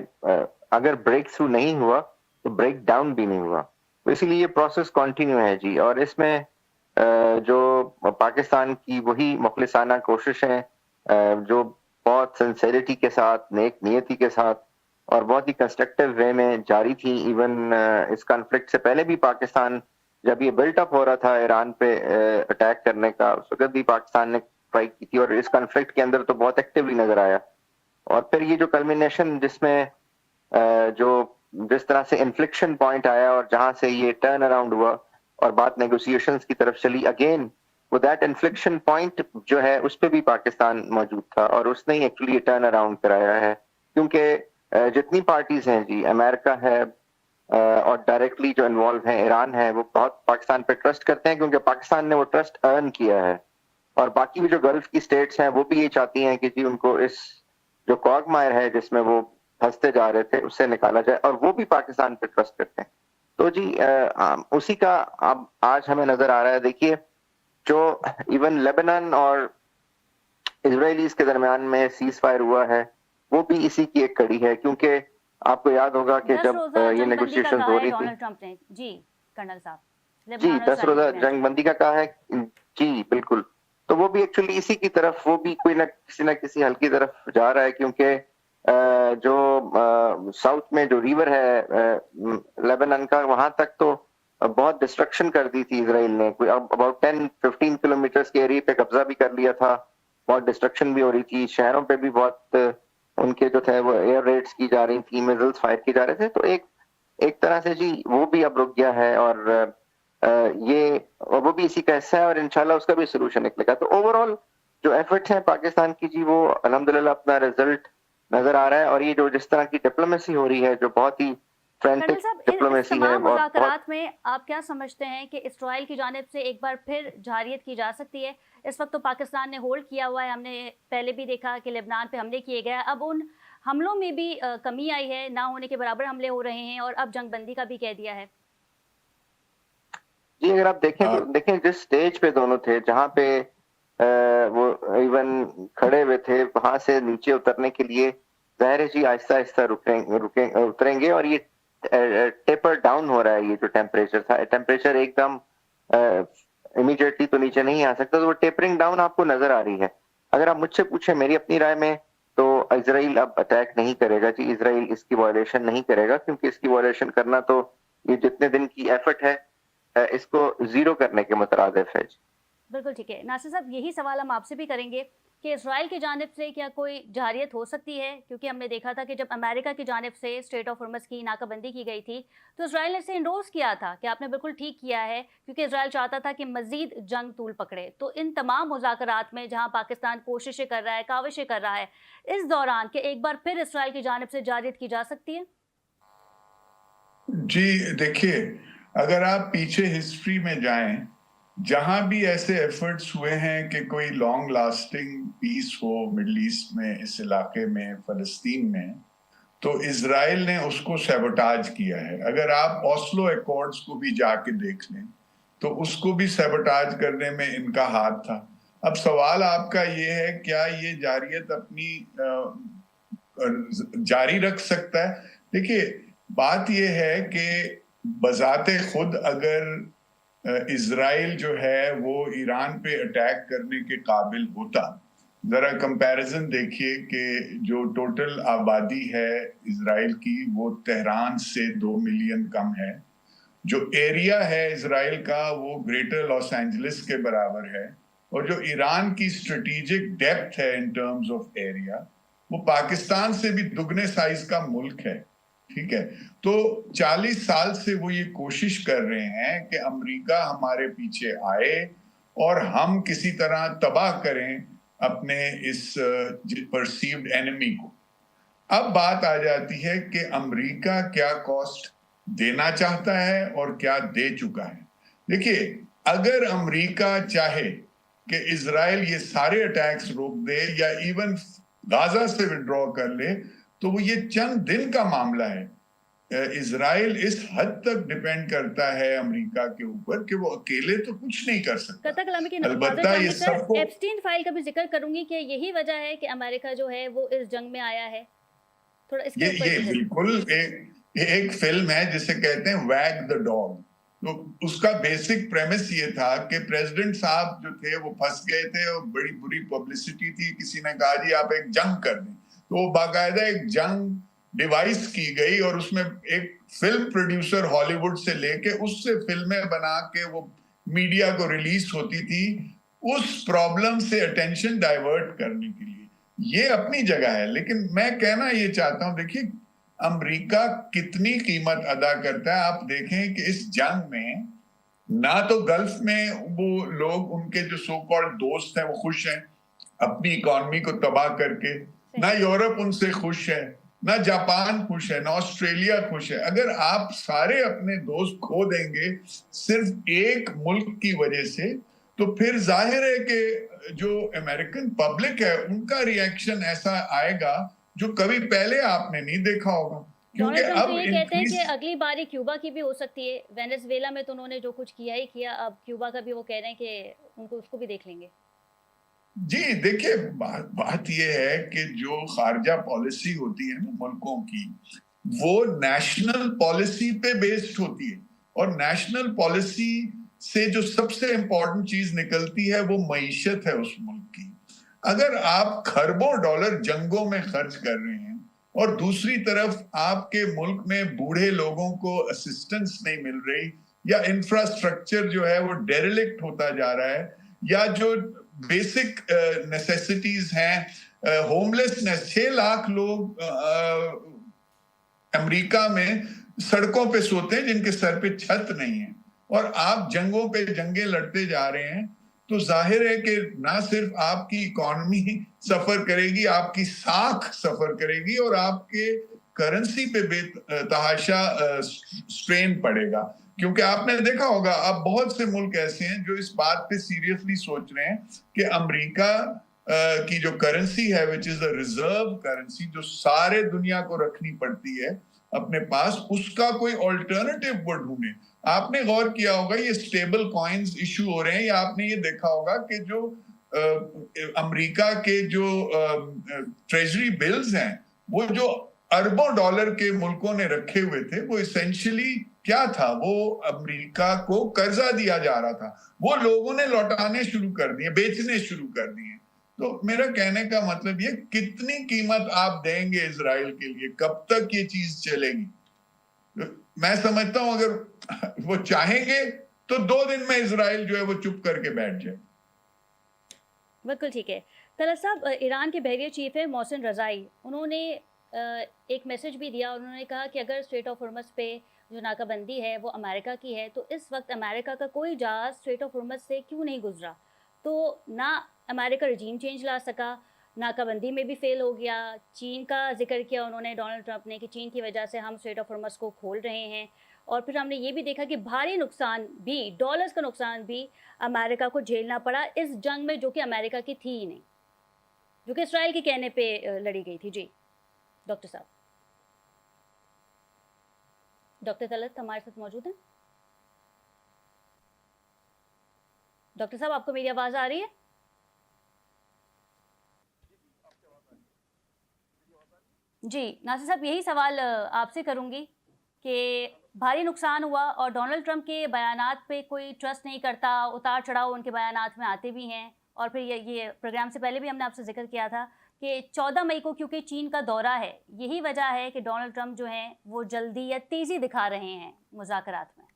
अगर ब्रेक थ्रू नहीं हुआ तो ब्रेक डाउन भी नहीं हुआ। तो इसीलिए ये प्रोसेस कंटिन्यू है जी। और इसमें जो पाकिस्तान की वही मुखलिसाना कोशिश है, जो बहुत सिंसेरिटी के साथ, नेक नियति के साथ और बहुत ही कंस्ट्रक्टिव वे में जारी थी। इवन इस कॉन्फ्लिक्ट से पहले भी पाकिस्तान, जब ये बिल्ट अप हो रहा था ईरान पे अटैक करने का, उस वक्त भी पाकिस्तान ने ट्राई की थी और इस कॉन्फ्लिक्ट के अंदर तो बहुत एक्टिवली नजर आया। और फिर ये जो कल्मिनेशन जिसमें जो जिस तरह से इन्फ्लिक्शन पॉइंट आया और जहां से ये टर्न अराउंड हुआ और बात नेगोशिएशंस की तरफ चली, अगेन वो दैट इन्फ्लिक्शन पॉइंट जो है उस पर भी पाकिस्तान मौजूद था और उसने ही एक्चुअली टर्न अराउंड कराया है। क्योंकि जितनी पार्टीज हैं जी, अमेरिका है और डायरेक्टली जो इन्वॉल्व है ईरान है, वो बहुत पाकिस्तान पे ट्रस्ट करते हैं क्योंकि पाकिस्तान ने वो ट्रस्ट अर्न किया है। और बाकी भी जो गल्फ की स्टेट्स हैं वो भी ये चाहती हैं कि जी उनको इस जो क्वागमायर है जिसमें वो फंसते जा रहे थे उससे निकाला जाए, और वो भी पाकिस्तान पे ट्रस्ट करते हैं। तो जी उसी का अब आज हमें नजर आ रहा है। देखिए, जो इवन लेबनान और इजराइलीज के दरमियान में सीज फायर हुआ है वो भी इसी की एक कड़ी है। क्योंकि आपको याद होगा कि जब ये नेगोशिएशन हो रही थी, डोनाल्ड ट्रंप ने जी कर्नल साहब जी 10 रोजा जंगबंदी का कहा है जी, बिल्कुल। तो वो भी एक्चुअली इसी की तरफ, वो भी कोई ना किसी हल की तरफ जा रहा है। क्योंकि जो साउथ में जो रिवर है लेबनान का, वहां तक तो बहुत डिस्ट्रक्शन कर दी थी इसराइल ने। कोई अबाउट 10-15 किलोमीटर के एरिया पे कब्जा भी कर लिया था, बहुत डिस्ट्रक्शन भी हो रही थी, शहरों पे भी बहुत उनके जो थे वो एयर रेड्स की जा रही थी, मिसाइल्स फायर किए जा रहे थे। तो एक तरह से जी वो भी अब रुक गया है और वो भी इसी का हिस्सा है और इंशाल्लाह उसका भी सोल्यूशन निकलेगा। तो ओवरऑल जो एफर्ट्स हैं पाकिस्तान की जी, वो अल्हम्दुलिल्लाह अपना रिजल्ट नजर आ रहा है। और ये जो जिस तरह की डिप्लोमेसी हो रही है, जो बहुत ही फ्रेंटिक डिप्लोमेसी है, मुज़ाकरात में आप क्या समझते हैं कि इसराइल की जानिब से एक बार फिर जारियत की जा सकती है? इस वक्त तो पाकिस्तान ने होल्ड किया हुआ है, हमने पहले भी देखा कि लेबनान पे हमले किए गए, अब उन हमलों में भी कमी आई है, ना होने के बराबर हमले हो रहे हैं और अब जंगबंदी का भी कह दिया है। जी, अगर आप देखें तो देखें जिस स्टेज पे दोनों थे, जहाँ पे वो इवन खड़े हुए थे, वहां से नीचे उतरने के लिए जाहिर है जी आहिस्ता आहिस्ता उतरेंगे। और ये टेपर डाउन हो रहा है। ये जो टेम्परेचर था, टेम्परेचर एकदम इमीडिएटली तो नीचे नहीं आ सकता, तो वो टेपरिंग डाउन आपको नजर आ रही है। अगर आप मुझसे पूछे मेरी अपनी राय में, तो इजराइल अब अटैक नहीं करेगा जी, इजराइल इसकी वायलेशन नहीं करेगा, क्योंकि इसकी वायलेशन करना तो ये जितने दिन की एफर्ट है इसको जीरो करने के मुतरादिफ है। बिल्कुल ठीक है नासिर साहब, यही सवाल हम आपसे भी करेंगे कि इसराइल की जानिब से क्या कोई जारियत हो सकती है? क्योंकि हमने देखा था कि जब अमेरिका की जानिब से स्ट्रेट ऑफ हॉर्मज़ की नाकाबंदी की गई थी, तो इसराइल ने इसे एंडोर्स किया था कि आपने बिल्कुल ठीक किया है, क्योंकि इसराइल चाहता था कि मज़ीद जंग तूल पकड़े। तो इन तमाम मुज़ाकरात में जहाँ पाकिस्तान कोशिशें कर रहा है, काविशें कर रहा है, इस दौरान क्या एक बार फिर इसराइल की जानिब से जारियत की जा सकती है? जी, देखिए, अगर आप पीछे हिस्ट्री में जाएं, जहां भी ऐसे एफर्ट्स हुए हैं कि कोई लॉन्ग लास्टिंग पीस हो मिडल ईस्ट में, इस इलाके में, फलस्तीन में, तो इजराइल ने उसको सैबोटाज किया है। अगर आप ओस्लो अकॉर्ड्स को भी जाके देख लें, तो उसको भी सैबोटाज करने में इनका हाथ था। अब सवाल आपका ये है, क्या ये जारियत अपनी जारी रख सकता है? देखिए, बात यह है कि बजाते खुद अगर इजराइल जो है वो ईरान पे अटैक करने के काबिल होता, जरा कंपैरिजन देखिए कि जो टोटल आबादी है इजराइल की वो तेहरान से 2 मिलियन कम है। जो एरिया है इजराइल का वो ग्रेटर लॉस एंजलिस के बराबर है, और जो ईरान की स्ट्रेटेजिक डेप्थ है इन टर्म्स ऑफ एरिया, वो पाकिस्तान से भी दुगने साइज का मुल्क है। ठीक है, तो 40 साल से वो ये कोशिश कर रहे हैं कि अमेरिका हमारे पीछे आए और हम किसी तरह तबाह करें अपने इस परसीव्ड एनिमी को। अब बात आ जाती है कि अमेरिका क्या कॉस्ट देना चाहता है और क्या दे चुका है। देखिए, अगर अमेरिका चाहे कि इजराइल ये सारे अटैक्स रोक दे या इवन गाजा से विड्रॉ कर ले, तो वो ये चंद दिन का मामला है। इजराइल इस हद तक डिपेंड करता है अमेरिका के ऊपर कि वो अकेले तो कुछ नहीं कर सकता। कतक कलामी की अलबत्ता ये सबको एप्स्टीन फाइल का भी जिक्र करूंगी कि यही वजह है कि अमेरिका जो है वो इस जंग में आया है। थोड़ा इसके ऊपर ये बिल्कुल एक फिल्म है जिसे कहते हैं वैग द डॉग। तो उसका बेसिक प्रेमिस ये था कि प्रेसिडेंट साहब जो थे वो फंस गए थे और बड़ी बुरी पब्लिसिटी थी। किसी ने कहा जी आप एक जंग कर दें, तो वो बाकायदा एक जंग डिवाइस की गई और उसमें एक फिल्म प्रोड्यूसर हॉलीवुड से लेके उससे फिल्में बना के वो मीडिया को रिलीज होती थी, उस प्रॉब्लम से अटेंशन डाइवर्ट करने के लिए। ये अपनी जगह है, लेकिन मैं कहना ये चाहता हूं, देखिए अमेरिका कितनी कीमत अदा करता है। आप देखें कि इस जंग में ना तो गल्फ में वो लोग, उनके जो सो कॉल्ड दोस्त हैं, वो खुश हैं अपनी इकोनॉमी को तबाह करके, ना यूरोप उनसे खुश है, ना जापान खुश है, ना ऑस्ट्रेलिया खुश है। अगर आप सारे अपने दोस्त खो देंगे सिर्फ एक मुल्क की वजह से, तो फिर जाहिर है कि जो अमेरिकन पब्लिक है उनका रिएक्शन ऐसा आएगा जो कभी पहले आपने नहीं देखा होगा। क्योंकि डोनाल्ड ट्रंप अब तो ये कहते हैं कि अगली बारी क्यूबा की भी हो सकती है। वेनेजुएला में तो उन्होंने जो कुछ किया ही किया, अब क्यूबा का भी वो कह रहे हैं कि उनको उसको भी देख लेंगे। जी, देखिए बात ये है कि जो खारजा पॉलिसी होती है ना मुल्कों की, वो नेशनल पॉलिसी पे बेस्ड होती है, और नेशनल पॉलिसी से जो सबसे इंपॉर्टेंट चीज निकलती है वो मईशत है उस मुल्क की। अगर आप खरबों डॉलर जंगों में खर्च कर रहे हैं और दूसरी तरफ आपके मुल्क में बूढ़े लोगों को असिस्टेंस नहीं मिल रही, या इंफ्रास्ट्रक्चर जो है वो डेरिलिक्ट होता जा रहा है, या जो बेसिक नेसेसिटीज हैं, होमलेसनेस, 6 लाख लोग अमेरिका में सड़कों पे सोते हैं जिनके सर पे छत नहीं है, और आप जंगों पे जंगे लड़ते जा रहे हैं, तो जाहिर है कि ना सिर्फ आपकी इकोनॉमी सफर करेगी, आपकी साख सफर करेगी, और आपके करेंसी पे बेतहाशा स्ट्रेन पड़ेगा। क्योंकि आपने देखा होगा अब बहुत से मुल्क ऐसे हैं जो इस बात पे सीरियसली सोच रहे हैं कि अमेरिका की जो करेंसी है, which is a reserve currency, जो सारे दुनिया को रखनी पड़ती है अपने पास, उसका कोई ऑल्टरनेटिव वो ढूंढे। आपने गौर किया होगा ये स्टेबल कॉइन्स इशू हो रहे हैं, या आपने ये देखा होगा कि जो अमेरिका के जो ट्रेजरी बिल्स हैं, वो जो अरबों डॉलर के मुल्कों ने रखे हुए थे, वो इसेंशियली क्या था, वो अमेरिका को कर्जा दिया जा रहा था, वो लोगों ने लौटाने शुरू कर दिए, बेचने शुरू कर दिए। तो मेरा कहने का मतलब ये, कितनी कीमत आप देंगे इजराइल के लिए, कब तक ये चीज चलेगी? मैं समझता हूं अगर वो चाहेंगे तो 2 दिन में इजराइल जो है वो चुप करके बैठ जाए। बिल्कुल ठीक है। तलत साहब, ईरान के बहरिया चीफ है मोहसिन रज़ाई, उन्होंने एक मैसेज भी दिया। उन्होंने कहा कि अगर स्ट्रेट ऑफ हॉर्मज़ पे जो नाकाबंदी है वो अमेरिका की है, तो इस वक्त अमेरिका का कोई जहाज़ स्ट्रेट ऑफ हॉर्मज़ से क्यों नहीं गुजरा। तो ना अमेरिका रजीम चेंज ला सका, नाकाबंदी में भी फेल हो गया। चीन का जिक्र किया उन्होंने, डोनाल्ड ट्रंप ने, कि चीन की वजह से हम स्ट्रेट ऑफ हॉर्मज़ को खोल रहे हैं। और फिर हमने ये भी देखा कि भारी नुकसान भी, डॉलर्स का नुकसान भी अमेरिका को झेलना पड़ा इस जंग में, जो कि अमेरिका की थी ही नहीं, जो कि इसराइल के कहने पे लड़ी गई थी। जी डॉक्टर साहब, डॉक्टर तलत हमारे साथ मौजूद हैं? डॉक्टर साहब, आपको मेरी आवाज़ आ रही है? जी नासिर साहब, यही सवाल आपसे करूंगी कि भारी नुकसान हुआ और डोनाल्ड ट्रंप के बयानात पे कोई ट्रस्ट नहीं करता, उतार चढ़ाव उनके बयानात में आते भी हैं। और फिर ये प्रोग्राम से पहले भी हमने आपसे जिक्र किया था कि 14 मई को क्योंकि चीन का दौरा है, यही वजह है कि डोनाल्ड ट्रंप जो हैं वो जल्दी या तेज़ी दिखा रहे हैं मुज़ाकरात में।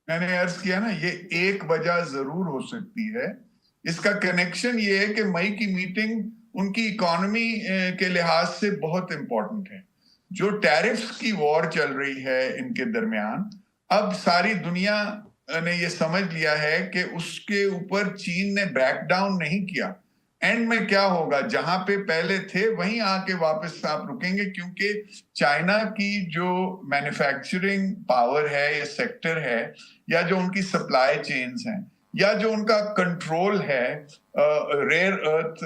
मैंने अर्ज किया ना, ये एक वजह जरूर हो सकती है। इसका कनेक्शन ये है कि मई की मीटिंग उनकी इकोनॉमी के लिहाज से बहुत इंपॉर्टेंट है। जो टैरिफ्स की वॉर चल रही है इनके दरमियान, अब सारी दुनिया ने ये समझ लिया है कि उसके ऊपर चीन ने बैक डाउन नहीं किया। एंड में क्या होगा, जहां पे पहले थे वहीं आके वापस आप रुकेंगे, क्योंकि चाइना की जो मैन्युफैक्चरिंग पावर है या सेक्टर है, या जो उनकी सप्लाई चेन्स हैं, या जो उनका कंट्रोल है रेयर अर्थ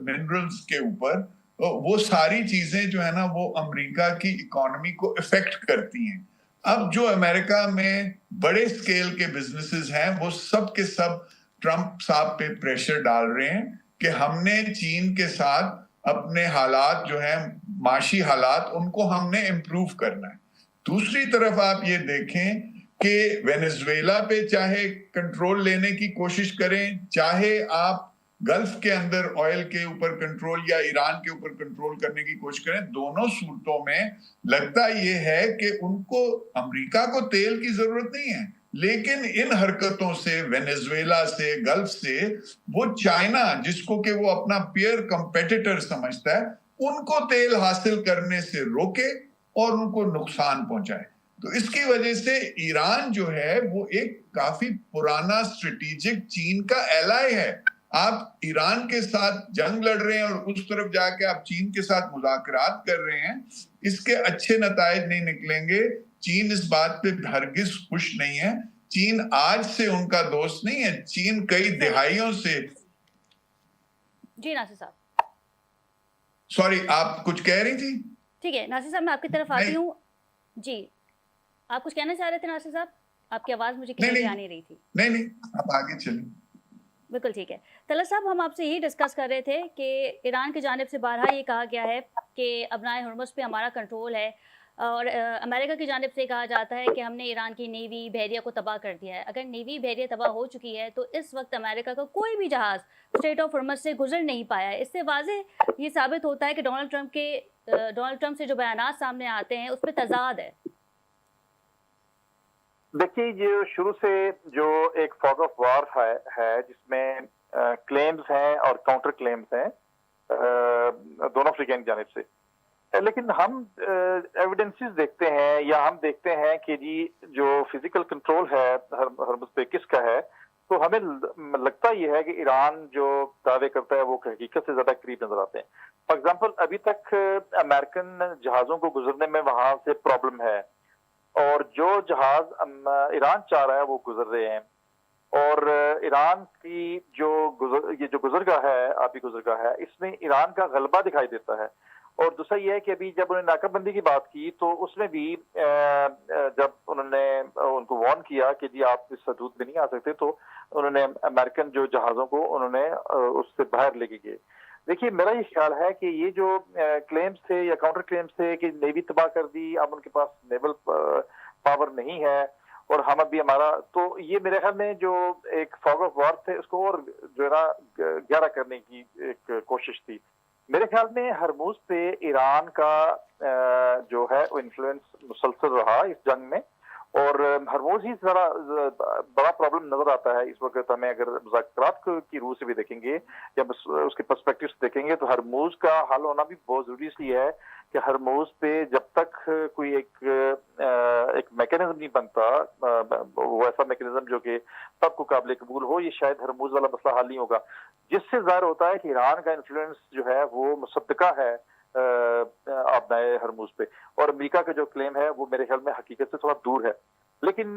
मिनरल्स के ऊपर, वो सारी चीजें जो है ना वो अमेरिका की इकोनॉमी को इफेक्ट करती हैं। अब जो अमेरिका में बड़े स्केल के बिजनेसेस हैं, वो सब के सब ट्रंप साहब पे प्रेशर डाल रहे हैं कि हमने चीन के साथ अपने हालात जो हैं, माशी हालात, उनको हमने इम्प्रूव करना है। दूसरी तरफ आप ये देखें कि वेनेजुएला पे चाहे कंट्रोल लेने की कोशिश करें, चाहे आप गल्फ के अंदर ऑयल के ऊपर कंट्रोल या ईरान के ऊपर कंट्रोल करने की कोशिश करें, दोनों सूरतों में लगता ये है कि उनको, अमेरिका को तेल की जरूरत नहीं है, लेकिन इन हरकतों से, वेनेजुएला से, गल्फ से, वो चाइना जिसको कि वो अपना पीयर कंपेटिटर समझता है, उनको तेल हासिल करने से रोके और उनको नुकसान पहुंचाए। तो इसकी वजह से ईरान जो है वो एक काफी पुराना स्ट्रेटेजिक चीन का एलाय है। आप ईरान के साथ जंग लड़ रहे हैं और उस तरफ जाके आप चीन के साथ मुज़ाकरात कर रहे हैं, इसके अच्छे नताइज नहीं निकलेंगे। चीन इस बात पे हरगिज खुश नहीं है। चीन आज से उनका दोस्त नहीं है, चीन कई दिहाइयों से। जी नासिर साहब, सॉरी, आप कुछ कह रही थी? ठीक है नासिर साहब, मैं आपकी तरफ आती हूँ। जी, आप कुछ कहना चाह रहे थे नासिर साहब? आपकी आवाज़ मुझे क्लियर आ नहीं रही थी। नहीं, आप आगे चलिए। बिल्कुल ठीक है। तलत साहब, हम आपसे यही डिस्कस कर रहे थे कि ईरान की जानिब से बारहा ये कहा गया है कि अबनाए हुर्मुज़ पे हमारा कंट्रोल है, और अमेरिका की जानिब से कहा जाता है कि हमने ईरान की नेवी बहरिया को तबाह कर दिया है। अगर नेवी बहरिया तबाह हो चुकी है तो इस वक्त अमेरिका का कोई भी जहाज़ स्ट्रेट ऑफ हुर्मुज़ से गुजर नहीं पाया है। इससे वाज़ेह ये साबित होता है कि डोनाल्ड ट्रंप से जो बयानात सामने आते हैं उस पर तज़ाद है। देखिए, ये शुरू से जो एक फॉग ऑफ वॉर है जिसमें क्लेम्स हैं और काउंटर क्लेम्स हैं दोनों अफ्रीका की जानिब से। लेकिन हम एविडेंसेस देखते हैं या हम देखते हैं कि जी जो फिजिकल कंट्रोल है हरमुज़ पे किसका है, तो हमें लगता ये है कि ईरान जो दावे करता है वो हकीकत से ज्यादा करीब नजर आते हैं। फॉर एग्जांपल, अभी तक अमेरिकन जहाजों को गुजरने में वहां से प्रॉब्लम है, और जो जहाज ईरान चाह रहा है वो गुजर रहे हैं। और ईरान की ये जो गुजरगाह है, आबी गुजरगाह है, इसमें ईरान का गलबा दिखाई देता है। और दूसरा ये है कि अभी जब उन्होंने नाकाबंदी की बात की तो उसमें भी जब उन्होंने उनको वार्न किया कि जी आप इस हदूद में नहीं आ सकते, तो उन्होंने अमेरिकन जो जहाजों को उन्होंने उससे बाहर लेके गए। देखिए, मेरा ये ख्याल है कि ये जो क्लेम्स थे या काउंटर क्लेम्स थे कि नेवी तबाह कर दी, अब उनके पास नेवल पावर नहीं है और हम अभी हमारा, तो ये मेरे ख्याल में जो एक फॉग ऑफ वॉर थे उसको और जो है ना गहरा करने की एक कोशिश थी। मेरे ख्याल में हरमुज़ पे ईरान का जो है वो इन्फ्लुएंस मुसलसल रहा इस जंग में, और हरमोज ही सारा बड़ा प्रॉब्लम नजर आता है इस वक्त हमें। अगर मुज़ाकरात की रूह से भी देखेंगे या बस उसके पर्सपेक्टिव से देखेंगे तो हरमोज का हल होना भी बहुत जरूरी इसलिए है कि हरमोज पे जब तक कोई एक मैकेनिज्म नहीं बनता, वो ऐसा मैकेनिज्म जो कि सबको काबिल कबूल हो, ये शायद हरमोज वाला मसला हल नहीं होगा। जिससे जाहिर होता है कि ईरान का इन्फ्लुएंस जो है वो मुसद्दका है आबनाए हरमूज पे, और अमेरिका का जो क्लेम है वो मेरे ख्याल में हकीकत से थोड़ा दूर है। लेकिन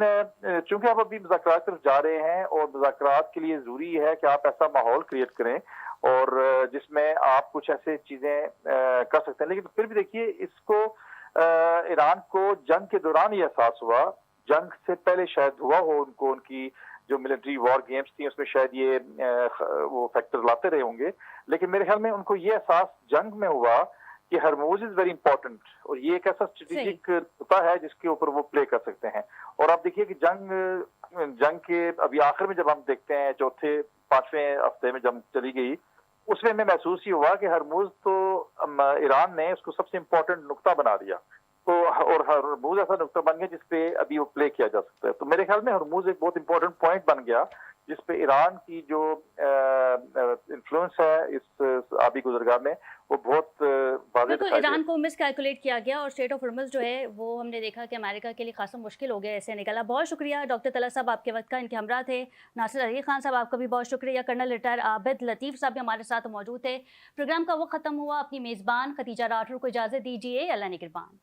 चूंकि आप अभी मुज़ाकरात तरफ जा रहे हैं और मुज़ाकरात के लिए जरूरी है कि आप ऐसा माहौल क्रिएट करें और जिसमें आप कुछ ऐसे चीजें कर सकते हैं। लेकिन फिर भी देखिए, इसको ईरान को जंग के दौरान ही एहसास हुआ, जंग से पहले शायद हुआ हो उनको, उनकी जो मिलिट्री वॉर गेम्स थी उसमें शायद ये वो फैक्टर लाते रहे होंगे, लेकिन मेरे ख्याल में उनको ये एहसास जंग में हुआ कि हरमूज इज वेरी इंपॉर्टेंट और ये एक ऐसा स्ट्रेटेजिक नुकता है जिसके ऊपर वो प्ले कर सकते हैं। और आप देखिए कि जंग के अभी आखिर में जब हम देखते हैं चौथे पांचवें हफ्ते में जंग चली गई, उसमें हमें महसूस ही हुआ कि हरमूज तो ईरान ने उसको सबसे इम्पोर्टेंट नुकता बना दिया, तो और हरमूज ऐसा नुकता बन गया जिसपे अभी वो प्ले किया जा सकता है। तो मेरे ख्याल में हरमूज एक बहुत इंपॉर्टेंट पॉइंट बन गया जिसपे ईरान की जो इन्फ्लुएंस है इस आबी गुजरगाह में वो बहुत वाज़ेह बिल्कुल ईरान को मिस कैलकुलेट किया गया और स्टेट ऑफ हॉर्मुज़ जो है वो हमने देखा कि अमेरिका के लिए खासा मुश्किल हो गया ऐसे निकला। बहुत शुक्रिया डॉक्टर तलत साहब आपके वक्त का, इनके हमरा थे नासिर अली खान साहब, आपका भी बहुत शुक्रिया। कर्नल रिटायर आबिद लतीफ़ साहब भी हमारे साथ मौजूद थे। प्रोग्राम का वक्त ख़त्म हुआ, अपनी मेज़बान खतीजा राठौर को इजाज़त दीजिए, अल्लाह निगहबान।